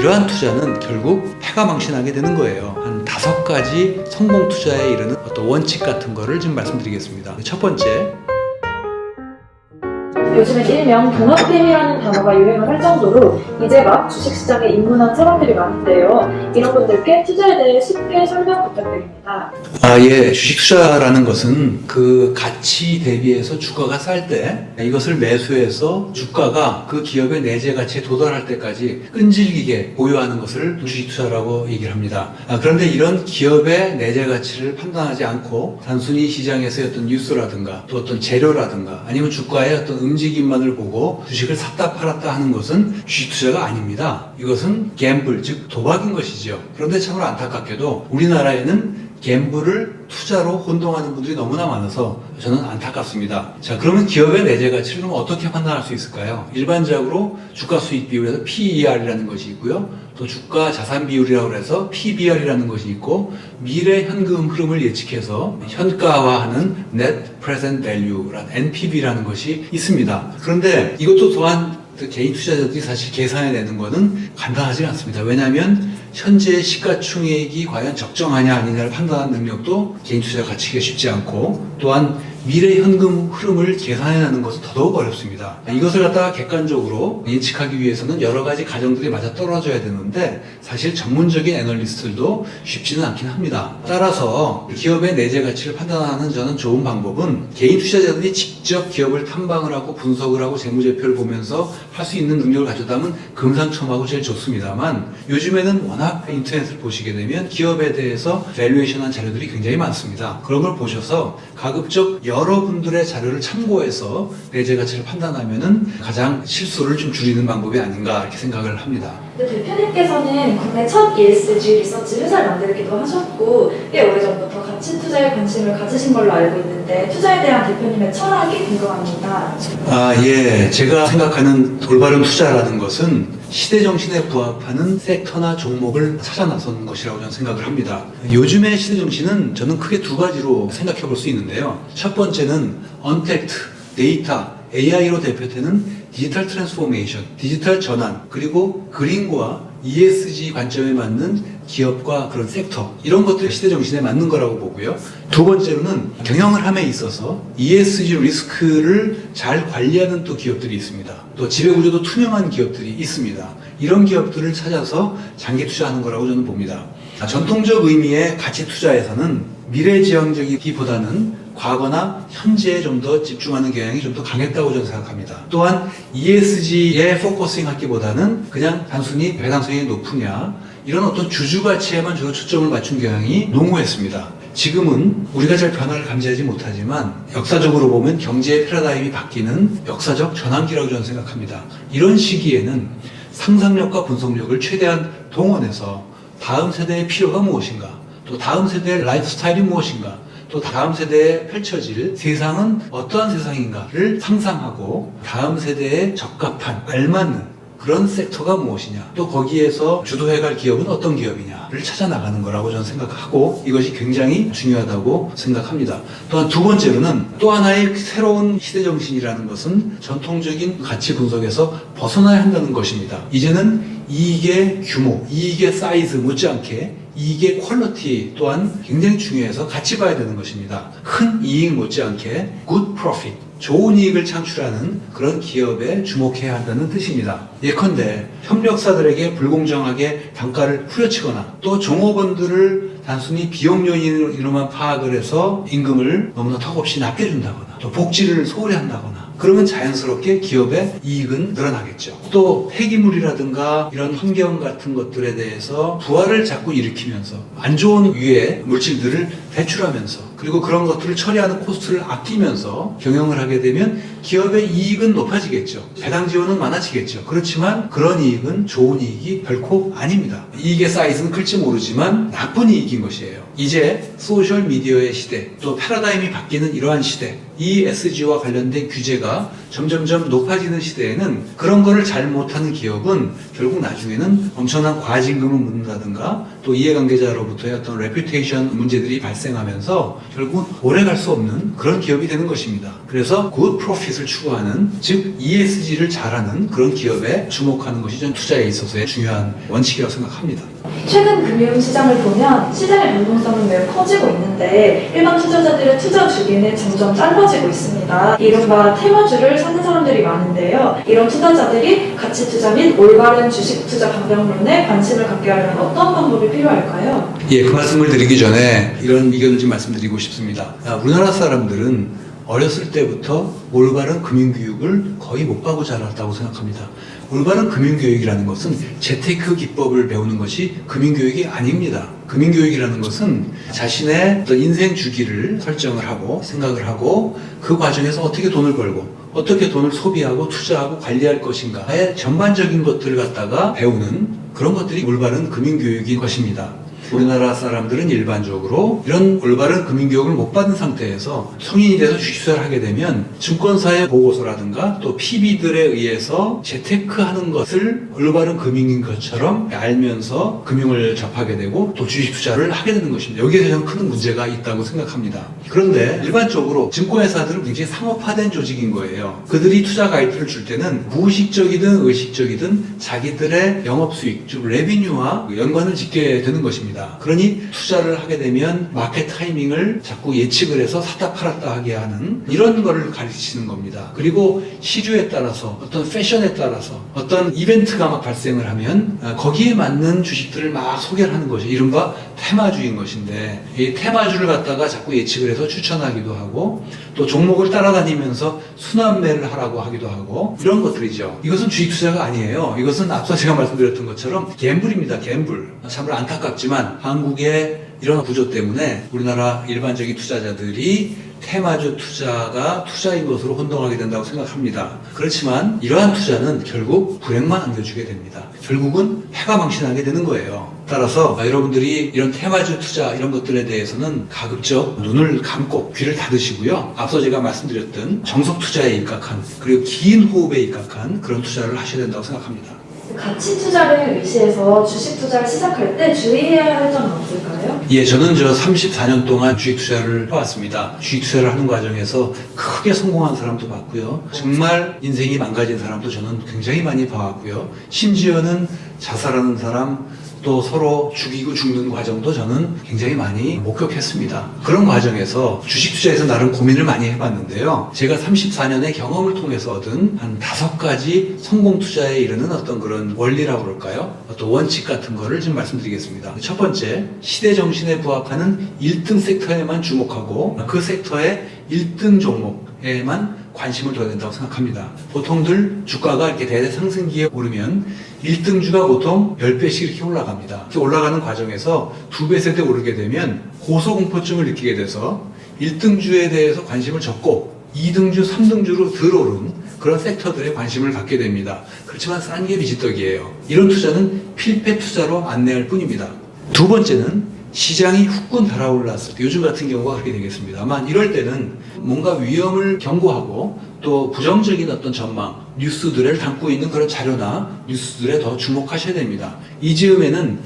이러한 투자는 결국 패가망신하게 되는 거예요. 한 5가지 성공 투자에 이르는 어떤 원칙 같은 거를 지금 말씀드리겠습니다. 첫 번째, 요즘엔 일명 동학뱀이라는 단어가 유행을 할 정도로 이제 막 주식시장에 입문한 사람들이 많은데요. 이런 분들께 투자에 대해 쉽게 설명 부탁드립니다. 예, 주식 투자라는 것은 그 가치 대비해서 주가가 쌀 때 이것을 매수해서 주가가 그 기업의 내재 가치에 도달할 때까지 끈질기게 보유하는 것을 주식 투자라고 얘기를 합니다. 그런데 이런 기업의 내재 가치를 판단하지 않고 단순히 시장에서의 어떤 뉴스라든가 또 어떤 재료라든가 아니면 주가의 어떤 움직임만을 보고 주식을 샀다 팔았다 하는 것은 주식 투자가 아닙니다. 이것은 갬블, 즉 도박인 것이죠. 그런데 참으로 안타깝게도 우리나라에는 갬블을 투자로 혼동하는 분들이 너무나 많아서 저는 안타깝습니다. 자, 그러면 기업의 내재 가치를 어떻게 판단할 수 있을까요? 일반적으로 주가 수익 비율에서 PER이라는 것이 있고요. 또 주가 자산 비율이라고 해서 PBR이라는 것이 있고, 미래 현금 흐름을 예측해서 현가화하는 Net Present Value라는 NPV라는 것이 있습니다. 그런데 이것도 또한 개인 투자자들이 사실 계산해내는 것은 간단하지 않습니다. 왜냐하면 현재 시가총액이 과연 적정하냐 아니냐를 판단하는 능력도 개인 투자가 갖추기가 쉽지 않고, 또한 미래 현금 흐름을 계산해내는 것은 더더욱 어렵습니다. 이것을 갖다가 객관적으로 예측하기 위해서는 여러 가지 가정들이 맞아 떨어져야 되는데 사실 전문적인 애널리스트들도 쉽지는 않긴 합니다. 따라서 기업의 내재 가치를 판단하는 저는 좋은 방법은 개인 투자자들이 직접 기업을 탐방을 하고 분석을 하고 재무제표를 보면서 할 수 있는 능력을 가져다면 금상첨화하고 제일 좋습니다만, 요즘에는 워낙 인터넷을 보시게 되면 기업에 대해서 밸류에이션한 자료들이 굉장히 많습니다. 그런 걸 보셔서 가급적 여러분들의 자료를 참고해서 내재 가치를 판단하면은 가장 실수를 좀 줄이는 방법이 아닌가 이렇게 생각을 합니다. 대표님께서는 국내 첫 ESG 리서치 회사를 만들기도 하셨고 꽤 오래전부터 가치 투자에 관심을 가지신 걸로 알고 있는데 투자에 대한 대표님의 철학이 궁금합니다. 예. 제가 생각하는 올바른 투자라는 것은 시대 정신에 부합하는 섹터나 종목을 찾아 나서는 것이라고 저는 생각을 합니다. 요즘의 시대 정신은 저는 크게 2가지로 생각해 볼 수 있는데요. 첫 번째는 언택트, 데이터, AI로 대표되는 디지털 트랜스포메이션, 디지털 전환, 그리고 그린과 ESG 관점에 맞는 기업과 그런 섹터, 이런 것들이 시대 정신에 맞는 거라고 보고요. 두 번째로는 경영을 함에 있어서 ESG 리스크를 잘 관리하는 또 기업들이 있습니다. 또 지배구조도 투명한 기업들이 있습니다. 이런 기업들을 찾아서 장기 투자하는 거라고 저는 봅니다. 전통적 의미의 가치 투자에서는 미래지향적이기보다는 과거나 현재에 좀 더 집중하는 경향이 좀 더 강했다고 저는 생각합니다. 또한 ESG에 포커싱 하기보다는 그냥 단순히 배당성이 높으냐 이런 어떤 주주가치에만 주로 초점을 맞춘 경향이 농후했습니다. 지금은 우리가 잘 변화를 감지하지 못하지만 역사적으로 보면 경제의 패러다임이 바뀌는 역사적 전환기라고 저는 생각합니다. 이런 시기에는 상상력과 분석력을 최대한 동원해서 다음 세대의 필요가 무엇인가, 또 다음 세대의 라이프 스타일이 무엇인가, 또 다음 세대에 펼쳐질 세상은 어떠한 세상인가를 상상하고 다음 세대에 적합한, 알맞는 그런 섹터가 무엇이냐, 또 거기에서 주도해갈 기업은 어떤 기업이냐를 찾아 나가는 거라고 저는 생각하고, 이것이 굉장히 중요하다고 생각합니다. 또한 두 번째로는 또 하나의 새로운 시대정신이라는 것은 전통적인 가치 분석에서 벗어나야 한다는 것입니다. 이제는 이익의 규모, 이익의 사이즈 못지않게 이익의 퀄리티 또한 굉장히 중요해서 같이 봐야 되는 것입니다. 큰 이익 못지않게 good profit, 좋은 이익을 창출하는 그런 기업에 주목해야 한다는 뜻입니다. 예컨대 협력사들에게 불공정하게 단가를 후려치거나 또 종업원들을 단순히 비용 요인으로만 파악을 해서 임금을 너무나 턱없이 낮게 준다거나 또 복지를 소홀히 한다거나, 그러면 자연스럽게 기업의 이익은 늘어나겠죠. 또 폐기물이라든가 이런 환경 같은 것들에 대해서 부하를 자꾸 일으키면서 안 좋은 유해 물질들을 배출하면서, 그리고 그런 것들을 처리하는 코스트를 아끼면서 경영을 하게 되면 기업의 이익은 높아지겠죠. 배당 지원은 많아지겠죠. 그렇지만 그런 이익은 좋은 이익이 결코 아닙니다. 이익의 사이즈는 클지 모르지만 나쁜 이익인 것이에요. 이제 소셜 미디어의 시대, 또 패러다임이 바뀌는 이러한 시대, ESG와 관련된 규제가 점점점 높아지는 시대에는 그런 거를 잘 못하는 기업은 결국 나중에는 엄청난 과징금을 묻는다든가 또 이해관계자로부터의 어떤 레퓨테이션 문제들이 발생하면서 결국은 오래 갈 수 없는 그런 기업이 되는 것입니다. 그래서 good profit을 추구하는, 즉 ESG를 잘하는 그런 기업에 주목하는 것이 전 투자에 있어서의 중요한 원칙이라고 생각합니다. 최근 금융시장을 보면 시장의 변동성은 매우 커지고 있는데 일반 투자자들의 투자 주기는 점점 짧아지고 있습니다. 이른바 테마주를 사는 사람들이 많은데요. 이런 투자자들이 가치 투자 및 올바른 주식 투자 방향론에 관심을 갖게 하려면 어떤 방법이 필요할까요? 예, 그 말씀을 드리기 전에 이런 의견을 좀 말씀드리고 싶습니다. 우리나라 사람들은 어렸을 때부터 올바른 금융교육을 거의 못 받고 자랐다고 생각합니다. 올바른 금융교육이라는 것은 재테크 기법을 배우는 것이 금융교육이 아닙니다. 금융교육이라는 것은 자신의 어떤 인생 주기를 설정을 하고 생각을 하고 그 과정에서 어떻게 돈을 벌고 어떻게 돈을 소비하고 투자하고 관리할 것인가의 전반적인 것들을 갖다가 배우는 그런 것들이 올바른 금융교육인 것입니다. 우리나라 사람들은 일반적으로 이런 올바른 금융교육을 못 받은 상태에서 성인이 돼서 주식 투자를 하게 되면 증권사의 보고서라든가 또 PB들에 의해서 재테크하는 것을 올바른 금융인 것처럼 알면서 금융을 접하게 되고 또 주식 투자를 하게 되는 것입니다. 여기에 대한 큰 문제가 있다고 생각합니다. 그런데 일반적으로 증권회사들은 굉장히 상업화된 조직인 거예요. 그들이 투자 가이드를 줄 때는 무의식적이든 의식적이든 자기들의 영업수익, 즉 레비뉴와 연관을 짓게 되는 것입니다. 그러니 투자를 하게 되면 마켓 타이밍을 자꾸 예측을 해서 샀다 팔았다 하게 하는 이런 거를 가르치는 겁니다. 그리고 시류에 따라서 어떤 패션에 따라서 어떤 이벤트가 막 발생을 하면 거기에 맞는 주식들을 막 소개를 하는 것이 이른바 테마주인 것인데 이 테마주를 갖다가 자꾸 예측을 해서 추천하기도 하고 또 종목을 따라다니면서 순환매를 하라고 하기도 하고 이런 것들이죠. 이것은 주식 투자가 아니에요. 이것은 앞서 제가 말씀드렸던 것처럼 갬블입니다. 갬블. 참으로 안타깝지만 한국의 이런 구조 때문에 우리나라 일반적인 투자자들이 테마주 투자가 투자인 것으로 혼동하게 된다고 생각합니다. 그렇지만 이러한 투자는 결국 불행만 안겨주게 됩니다. 결국은 해가 망신하게 되는 거예요. 따라서 여러분들이 이런 테마주 투자 이런 것들에 대해서는 가급적 눈을 감고 귀를 닫으시고요. 앞서 제가 말씀드렸던 정석 투자에 입각한 그리고 긴 호흡에 입각한 그런 투자를 하셔야 된다고 생각합니다. 가치 투자를 의시해서 주식 투자를 시작할 때 주의해야 할 점은 없을까요? 예, 저는 34년 동안 주식 투자를 해왔습니다. 주식 투자를 하는 과정에서 크게 성공한 사람도 봤고요. 정말 인생이 망가진 사람도 저는 굉장히 많이 봐왔고요. 심지어는 자살하는 사람, 또 서로 죽이고 죽는 과정도 저는 굉장히 많이 목격했습니다. 그런 과정에서 주식 투자에서 나름 고민을 많이 해봤는데요. 제가 34년의 경험을 통해서 얻은 한 5가지 성공 투자에 이르는 어떤 그런 원리라고 그럴까요? 어떤 원칙 같은 거를 좀 말씀드리겠습니다. 첫 번째, 시대 정신에 부합하는 1등 섹터에만 주목하고 그 섹터의 1등 종목에만 관심을 둬야 된다고 생각합니다. 보통들 주가가 이렇게 대대상승기에 오르면 1등주가 보통 10배씩 이렇게 올라갑니다. 이렇게 올라가는 과정에서 2배, 3배 오르게 되면 고소공포증을 느끼게 돼서 1등주에 대해서 관심을 접고 2등주, 3등주로 덜 오른 그런 섹터들에 관심을 갖게 됩니다. 그렇지만 싼 게 비지떡이에요. 이런 투자는 필패 투자로 안내할 뿐입니다. 두 번째는 시장이 후끈 달아올랐을 때, 요즘 같은 경우가 그렇게 되겠습니다만 이럴 때는 뭔가 위험을 경고하고 또 부정적인 어떤 전망, 뉴스들을 담고 있는 그런 자료나 뉴스들에 더 주목하셔야 됩니다. 이 즈음에는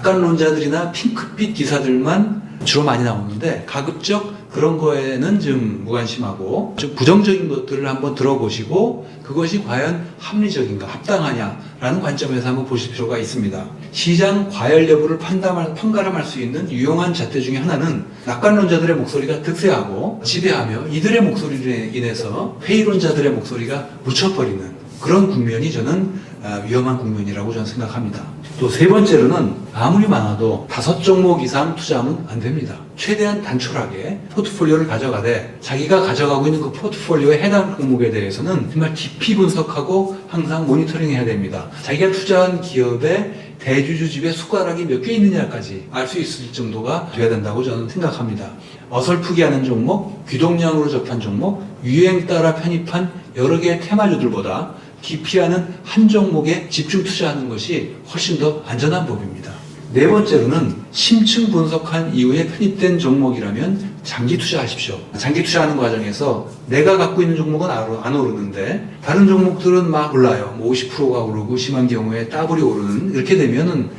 낙관론자들이나 핑크빛 기사들만 주로 많이 나오는데 가급적 그런 거에는 좀 무관심하고 좀 부정적인 것들을 한번 들어보시고 그것이 과연 합리적인가, 합당하냐라는 관점에서 한번 보실 필요가 있습니다. 시장 과열 여부를 판가름할 수 있는 유용한 잣대 중에 하나는 낙관론자들의 목소리가 득세하고 지배하며 이들의 목소리로 인해서 회의론자들의 목소리가 묻혀버리는 그런 국면이 저는 위험한 국면이라고 저는 생각합니다. 또 세 번째로는 아무리 많아도 5종목 이상 투자하면 안 됩니다. 최대한 단촐하게 포트폴리오를 가져가되 자기가 가져가고 있는 그 포트폴리오에 해당 종목에 대해서는 정말 깊이 분석하고 항상 모니터링 해야 됩니다. 자기가 투자한 기업의 대주주 집에 숟가락이 몇 개 있느냐까지 알 수 있을 정도가 돼야 된다고 저는 생각합니다. 어설프게 하는 종목, 귀동량으로 접한 종목, 유행 따라 편입한 여러 개의 테마주들보다 깊이 하는 한 종목에 집중 투자하는 것이 훨씬 더 안전한 법입니다. 네 번째로는 심층 분석한 이후에 편입된 종목이라면 장기 투자하십시오. 장기 투자하는 과정에서 내가 갖고 있는 종목은 안 오르는데 다른 종목들은 막 올라요. 뭐 50%가 오르고 심한 경우에 더블이 오르는 이렇게 되면은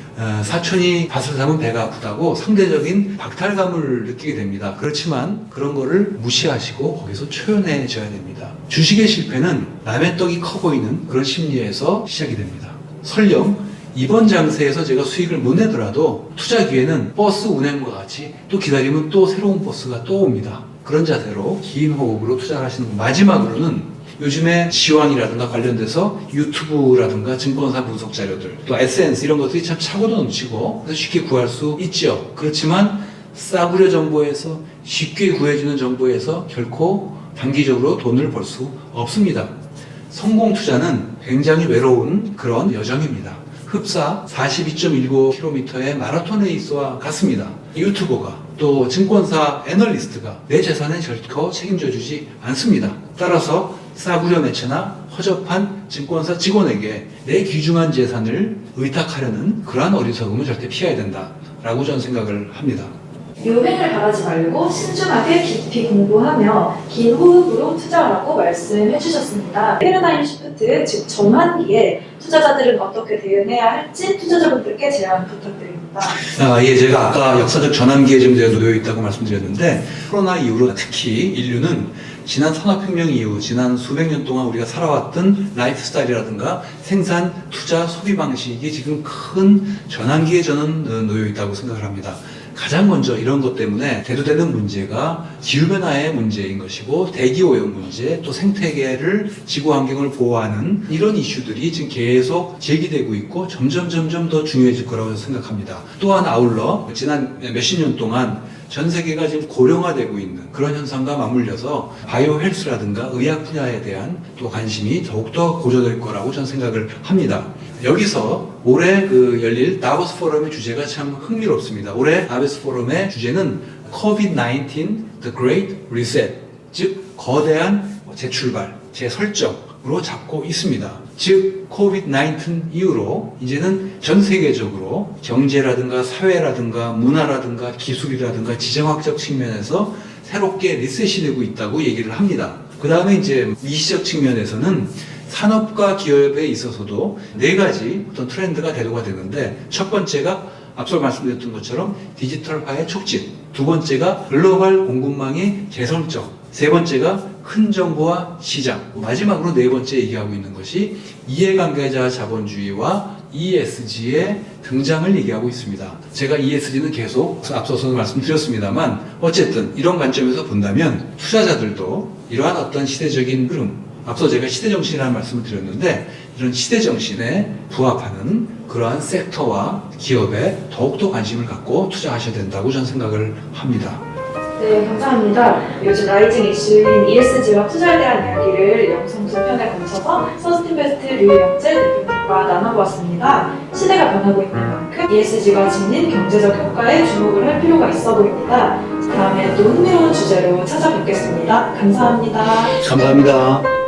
사촌이 밭을 사면 배가 아프다고 상대적인 박탈감을 느끼게 됩니다. 그렇지만 그런 거를 무시하시고 거기서 초연해져야 됩니다. 주식의 실패는 남의 떡이 커 보이는 그런 심리에서 시작이 됩니다. 설령 이번 장세에서 제가 수익을 못 내더라도 투자 기회는 버스 운행과 같이 또 기다리면 또 새로운 버스가 또 옵니다. 그런 자세로 긴 호흡으로 투자를 하시는 거. 마지막으로는 요즘에 지왕이라든가 관련돼서 유튜브라든가 증권사 분석 자료들 또 SNS 이런 것들이 참 차고도 넘치고 그래서 쉽게 구할 수 있죠. 그렇지만 싸구려 정보에서 쉽게 구해주는 정보에서 결코 단기적으로 돈을 벌 수 없습니다. 성공 투자는 굉장히 외로운 그런 여정입니다. 흡사 42.19km의 마라톤 레이스와 같습니다. 유튜버가 또 증권사 애널리스트가 내 재산에 결코 책임져 주지 않습니다. 따라서 싸구려 매체나 허접한 증권사 직원에게 내 귀중한 재산을 의탁하려는 그러한 어리석음은 절대 피해야 된다라고 저는 생각을 합니다. 유행을 바라지 말고 신중하게 깊이 공부하며 긴 호흡으로 투자하라고 말씀해 주셨습니다. 패러다임 시프트, 즉 전환기에 투자자들은 어떻게 대응해야 할지 투자자분들께 제안 부탁드립니다. 예, 제가 아까 역사적 전환기에 지금 제가 놓여 있다고 말씀드렸는데 코로나 이후로 특히 인류는 지난 산업혁명 이후 지난 수백 년 동안 우리가 살아왔던 라이프 스타일이라든가 생산, 투자, 소비 방식이 지금 큰 전환기에 저는 놓여 있다고 생각을 합니다. 가장 먼저 이런 것 때문에 대두되는 문제가 기후변화의 문제인 것이고 대기오염 문제 또 생태계를 지구환경을 보호하는 이런 이슈들이 지금 계속 제기되고 있고 점점 더 중요해질 거라고 생각합니다. 또한 아울러 지난 몇십 년 동안 전 세계가 지금 고령화되고 있는 그런 현상과 맞물려서 바이오 헬스라든가 의학 분야에 대한 또 관심이 더욱더 고조될 거라고 저는 생각을 합니다. 여기서 올해 열릴 다보스 포럼의 주제가 참 흥미롭습니다. 올해 다보스 포럼의 주제는 COVID-19 The Great Reset, 즉 거대한 재출발, 재설정으로 잡고 있습니다. 즉 COVID-19 이후로 이제는 전 세계적으로 경제라든가 사회라든가 문화라든가 기술이라든가 지정학적 측면에서 새롭게 리셋이 되고 있다고 얘기를 합니다. 그 다음에 이제 미시적 측면에서는 산업과 기업에 있어서도 네 가지 어떤 트렌드가 대두가 되는데 첫 번째가 앞서 말씀드렸던 것처럼 디지털화의 촉진, 두 번째가 글로벌 공급망의 재설정, 세 번째가 큰 정보화 시장, 마지막으로 네 번째 얘기하고 있는 것이 이해관계자 자본주의와 ESG의 등장을 얘기하고 있습니다. 제가 ESG는 계속 앞서서 말씀드렸습니다만 어쨌든 이런 관점에서 본다면 투자자들도 이러한 어떤 시대적인 흐름, 앞서 제가 시대정신이라는 말씀을 드렸는데 이런 시대정신에 부합하는 그러한 섹터와 기업에 더욱더 관심을 갖고 투자하셔야 된다고 저는 생각을 합니다. 네, 감사합니다. 요즘 라이징 이슈인 ESG와 투자에 대한 이야기를 영상 두 편에 걸쳐서 서스틴베스트 류영재 대표님과 나눠보았습니다. 시대가 변하고 있는 만큼 ESG가 지닌 경제적 효과에 주목을 할 필요가 있어 보입니다. 다음에 또 흥미로운 주제로 찾아뵙겠습니다. 감사합니다. 감사합니다.